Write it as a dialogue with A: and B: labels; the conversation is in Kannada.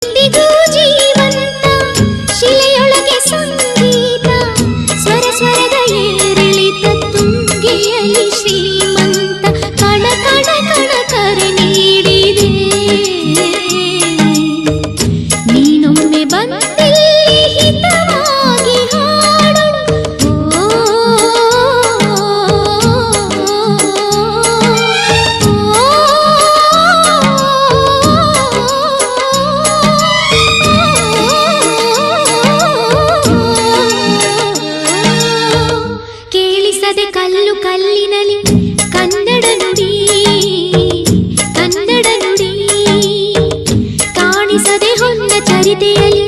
A: ಇಂದಿಗೂ ಜೀವಂತ ಶಿಲೆಯೊಳಗೆ ಸಂಗೀತ ಸ್ವರ ಸ್ವರದ ಏರಿಳಿತ ತುಂಗೆಯಲ್ಲಿ ಶ್ರೀಮಂತ ಕಣ ಕಣ ಕಣ ಕರೆ ನೀಡಿದೆ ನೀನೊಮ್ಮೆ ಬಂದಿಲ್ಲಿ ಹಿತವಾಗಿ ಹಾಡು ಕೇಳಿಸದೆ ಕಲ್ಲು ಕಲ್ಲಿನಲಿ ಕನ್ನಡ ನುಡಿ ಕನ್ನಡ ನುಡಿ ಕಾಣಿಸದೆ ಹೊನ್ನ ಚರಿತೆಯಲ್ಲಿ